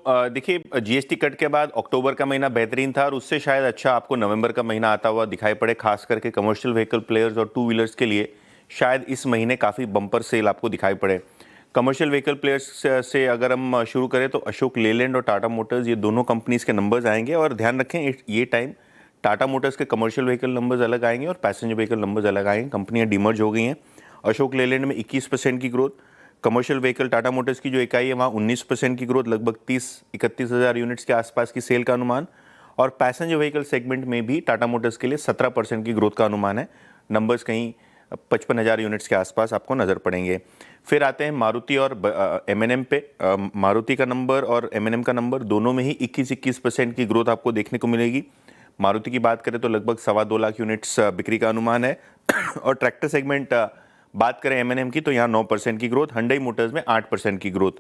देखिए, GST cut के बाद अक्टूबर का महीना बेहतरीन था और उससे शायद अच्छा आपको नवंबर का महीना आता हुआ दिखाई पड़े, खास करके कमर्शियल व्हीकल प्लेयर्स और टू व्हीलर्स के लिए शायद इस महीने काफ़ी बम्पर सेल आपको दिखाई पड़े। कमर्शियल व्हीकल प्लेयर्स से अगर हम शुरू करें तो अशोक लेलैंड और टाटा मोटर्स, ये दोनों कंपनीज के नंबर्स आएंगे। और ध्यान रखें, ये टाइम टाटा मोटर्स के कमर्शियल व्हीकल नंबर्स अलग आएंगे और पैसेंजर व्हीकल नंबर्स अलग आएंगे। कंपनियां डीमर्ज हो गई हैं। अशोक लेलैंड में 21% की growth, commercial vehicle Tata Motors की जो इकाई है वहाँ 19% की ग्रोथ, लगभग 30-31 हज़ार यूनिट्स के आसपास की सेल का अनुमान। और पैसेंजर व्हीकल सेगमेंट में भी टाटा मोटर्स के लिए 17% की ग्रोथ का अनुमान है। नंबर्स कहीं 55 हज़ार यूनिट्स के आसपास आपको नज़र पड़ेंगे। फिर आते हैं मारुति और M&M पे। मारुति का नंबर और M&M का नंबर दोनों में ही 21% की ग्रोथ आपको देखने को मिलेगी। मारुति की बात करें तो लगभग 2.25 लाख यूनिट्स बिक्री का अनुमान है। और ट्रैक्टर सेगमेंट बात करें M&M की तो यहाँ 9% की ग्रोथ, हुंडई मोटर्स में 8% की ग्रोथ।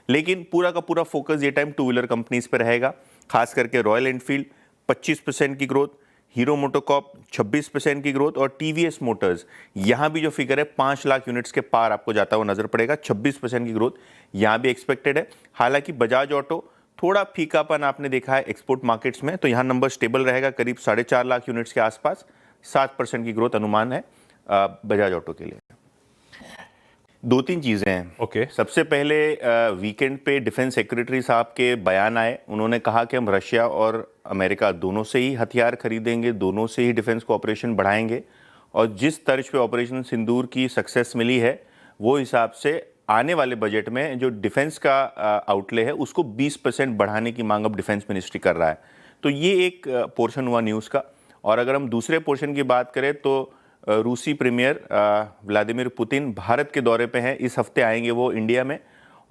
लेकिन पूरा का पूरा फोकस ये टाइम टू व्हीलर कंपनीज पर रहेगा, खास करके रॉयल एनफील्ड 25% की ग्रोथ, हीरो मोटोकॉर्प 26% की ग्रोथ और टीवीएस मोटर्स, यहाँ भी जो फिगर है 5 लाख यूनिट्स के पार आपको जाता हुआ नजर पड़ेगा। 26% की ग्रोथ यहाँ भी एक्सपेक्टेड है। हालांकि बजाज ऑटो थोड़ा फीकापन आपने देखा है एक्सपोर्ट मार्केट्स में, तो यहाँ नंबर स्टेबल रहेगा, करीब 4.5 लाख यूनिट्स के आसपास। 7% की ग्रोथ अनुमान है बजाज ऑटो के लिए। दो तीन चीजें हैं। सबसे पहले वीकेंड पे डिफेंस सेक्रेटरी साहब के बयान आए। उन्होंने कहा कि हम रशिया और अमेरिका दोनों से ही हथियार खरीदेंगे, दोनों से ही डिफेंस कोऑपरेशन बढ़ाएंगे। और जिस तर्ज पे ऑपरेशन सिंदूर की सक्सेस मिली है, वो हिसाब से आने वाले बजट में जो डिफेंस का आउटले है उसको 20% बढ़ाने की मांग अब डिफेंस मिनिस्ट्री कर रहा है। तो ये एक पोर्शन हुआ न्यूज़ का। और अगर हम दूसरे पोर्शन की बात करें तो रूसी प्रीमियर व्लादिमीर पुतिन भारत के दौरे पे हैं। इस हफ्ते आएंगे वो इंडिया में,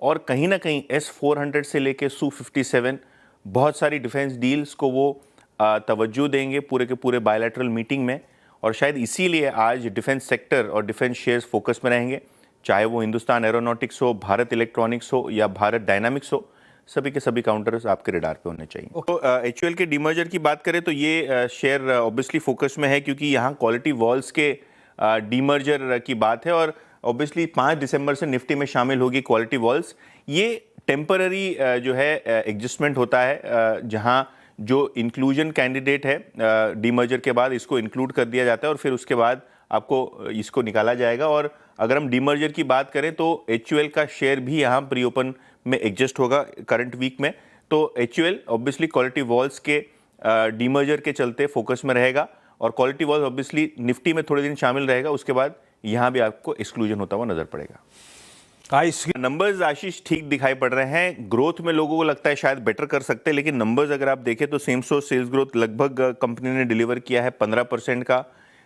और कहीं ना कहीं S-400 से लेके Su-57 बहुत सारी डिफेंस डील्स को वो तवज्जो देंगे पूरे के पूरे बायलैटरल मीटिंग में। और शायद इसीलिए आज डिफेंस सेक्टर और डिफेंस शेयर्स फोकस में रहेंगे, चाहे वो हिंदुस्तान एरोनॉटिक्स हो, भारत इलेक्ट्रॉनिक्स हो या भारत डायनामिक्स हो, सभी के सभी काउंटर्स आपके रडार पे होने चाहिए। तो HUL के डीमर्जर की बात करें तो ये शेयर ऑब्वियसली फोकस में है, क्योंकि यहाँ क्वालिटी वॉल्स के डीमर्जर की बात है। और ऑब्वियसली 5 दिसंबर से निफ्टी में शामिल होगी क्वालिटी वॉल्स। ये टेम्पररी जो है एडजस्टमेंट होता है, जहाँ जो इंक्लूजन कैंडिडेट है डीमर्जर के बाद इसको इंक्लूड कर दिया जाता है और फिर उसके बाद आपको इसको निकाला जाएगा। और अगर हम डीमर्जर की बात करें तो HUL का शेयर भी यहाँ प्री ओपन में एडजस्ट होगा करंट वीक में। तो HUL ऑब्वियसली क्वालिटी वॉल्स के डीमर्जर के चलते फोकस में रहेगा, और क्वालिटी वॉल्स ऑब्वियसली निफ्टी में थोड़े दिन शामिल रहेगा, उसके बाद यहाँ भी आपको एक्सक्लूजन होता हुआ नजर पड़ेगा। नंबर्स आशीष ठीक दिखाई पड़ रहे हैं। ग्रोथ में लोगों को लगता है शायद बेटर कर सकते हैं, लेकिन नंबर्स अगर आप देखें तो सेम स्टोर सेल्स ग्रोथ लगभग कंपनी ने डिलीवर किया है 15% का,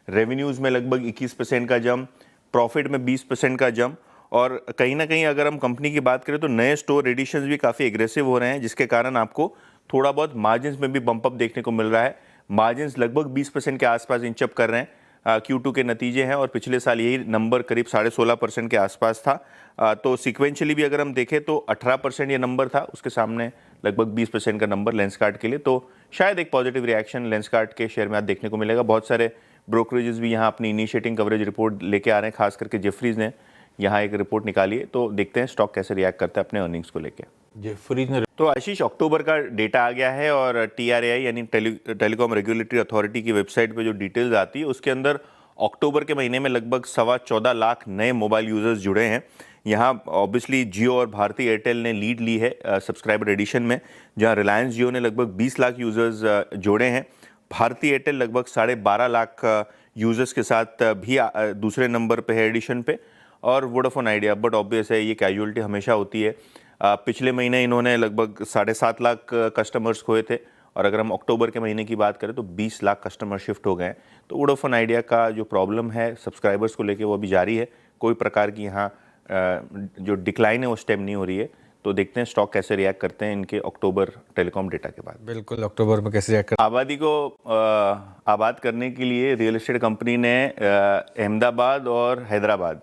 रेवेन्यूज में लगभग 21% का जंप, प्रॉफिट में 20% का जंप। और कहीं ना कहीं अगर हम कंपनी की बात करें तो नए स्टोर एडिशंस भी काफ़ी एग्रेसिव हो रहे हैं, जिसके कारण आपको थोड़ा बहुत मार्जिन्स में भी बम्प अप देखने को मिल रहा है। मार्जिन्स लगभग 20% के आसपास इंचअप कर रहे हैं। Q2 के नतीजे हैं, और पिछले साल यही नंबर करीब 16.5% के आसपास था। तो सिक्वेंशियली भी अगर हम देखें तो 18% ये नंबर था, उसके सामने लगभग 20% का नंबर लेंसकार्ट के लिए। तो शायद एक पॉजिटिव रिएक्शन लेंसकार्ट के शेयर में आज देखने को मिलेगा। बहुत सारे ब्रोकरेजेस भी यहाँ अपनी इनिशिएटिंग कवरेज रिपोर्ट लेके आ रहे हैं, खास करके जेफरीज ने यहाँ एक रिपोर्ट निकाली है। तो देखते हैं स्टॉक कैसे रिएक्ट करता है अपने अर्निंग्स को लेकर। जेफरीज ने तो आशीष अक्टूबर का डेटा आ गया है, और TRAI यानी टेलीकॉम रेगुलेटरी अथॉरिटी की वेबसाइट पे जो डिटेल्स आती है उसके अंदर अक्टूबर के महीने में लगभग 14.25 लाख नए मोबाइल यूजर्स जुड़े हैं। यहाँ ऑब्वियसली जियो और भारती एयरटेल ने लीड ली है सब्सक्राइबर एडिशन में, जहाँ रिलायंस जियो ने लगभग 20 लाख यूजर्स जोड़े हैं। भारती एयरटेल लगभग 12.5 लाख यूजर्स के साथ भी दूसरे नंबर पे है एडिशन पे, और वोडाफोन आइडिया, बट ऑब्वियस है ये कैजुअलिटी हमेशा होती है। पिछले महीने इन्होंने लगभग 7.5 लाख कस्टमर्स खोए थे, और अगर हम अक्टूबर के महीने की बात करें तो 20 लाख कस्टमर शिफ्ट हो गए। तो वोडाफोन आइडिया का जो प्रॉब्लम है सब्सक्राइबर्स को लेके वो अभी जारी है, कोई प्रकार की यहाँ जो डिक्लाइन है वो स्टेम नहीं हो रही है। तो देखते हैं स्टॉक कैसे रिएक्ट करते हैं इनके अक्टूबर टेलीकॉम डेटा के बाद। बिल्कुल, अक्टूबर में कैसे रिएक्ट आबादी को आबाद करने के लिए रियल एस्टेट कंपनी ने अहमदाबाद और हैदराबाद,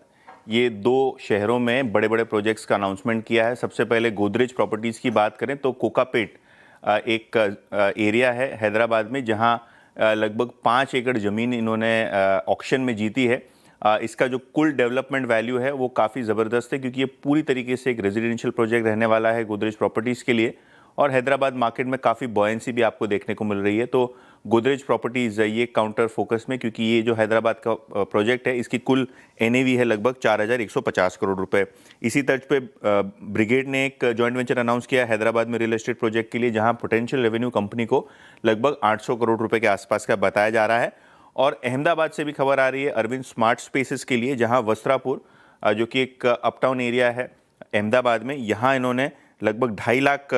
ये 2 शहरों में बड़े बड़े प्रोजेक्ट्स का अनाउंसमेंट किया है। सबसे पहले गोदरेज प्रॉपर्टीज़ की बात करें तो कोकापेट एक एरिया है हैदराबाद में, जहां लगभग 5 एकड़ ज़मीन इन्होंने ऑक्शन में जीती है। इसका जो कुल डेवलपमेंट वैल्यू है वो काफ़ी ज़बरदस्त है, क्योंकि ये पूरी तरीके से एक रेजिडेंशियल प्रोजेक्ट रहने वाला है गोदरेज प्रॉपर्टीज़ के लिए। और हैदराबाद मार्केट में काफ़ी बॉयंसी भी आपको देखने को मिल रही है। तो गोदरेज प्रॉपर्टीज ये काउंटर फोकस में, क्योंकि ये जो हैदराबाद का प्रोजेक्ट है इसकी कुल एनएवी है लगभग 4,150 करोड़ रुपए। इसी तर्ज पे ब्रिगेड ने एक जॉइंट वेंचर अनाउंस किया हैदराबाद में रियल एस्टेट प्रोजेक्ट के लिए, जहां पोटेंशियल रेवेन्यू कंपनी को लगभग 800 करोड़ रुपए के आसपास का बताया जा रहा है। और अहमदाबाद से भी खबर आ रही है अरविंद स्मार्ट स्पेसेस के लिए, जहां वस्त्रापुर जो कि एक अपटाउन एरिया है अहमदाबाद में, यहाँ इन्होंने लगभग 2.5 लाख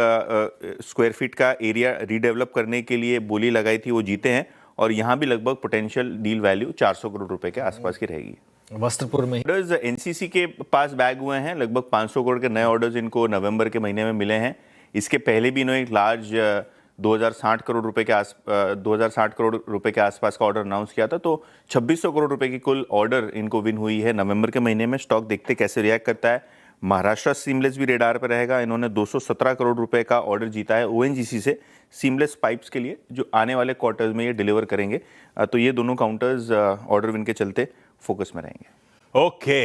स्क्वायर फीट का एरिया रीडेवलप करने के लिए बोली लगाई थी, वो जीते हैं। और यहाँ भी लगभग पोटेंशियल डील वैल्यू 400 करोड़ रुपए के आसपास की रहेगी। वस्त्रपुर में ऑर्डर्स एनसीसी के पास बैग हुए हैं, लगभग 500 करोड़ के नए ऑर्डर्स इनको नवंबर के महीने में मिले हैं। इसके पहले भी इन्होंने एक लार्ज 2060 करोड़ रुपए के 2060 करोड़ रुपए के आसपास का ऑर्डर अनाउंस किया था। तो 2600 करोड़ रुपए की कुल ऑर्डर इनको विन हुई है नवंबर के महीने में। स्टॉक देखते कैसे रिएक्ट करता है। महाराष्ट्र सीमलेस भी रेडार पर रहेगा। इन्होंने 217 करोड़ रुपए का ऑर्डर जीता है ओएनजीसी से सीमलेस पाइप्स के लिए, जो आने वाले क्वार्टर्स में ये डिलीवर करेंगे। तो ये दोनों काउंटर्स ऑर्डर विन के चलते फोकस में रहेंगे। ओके।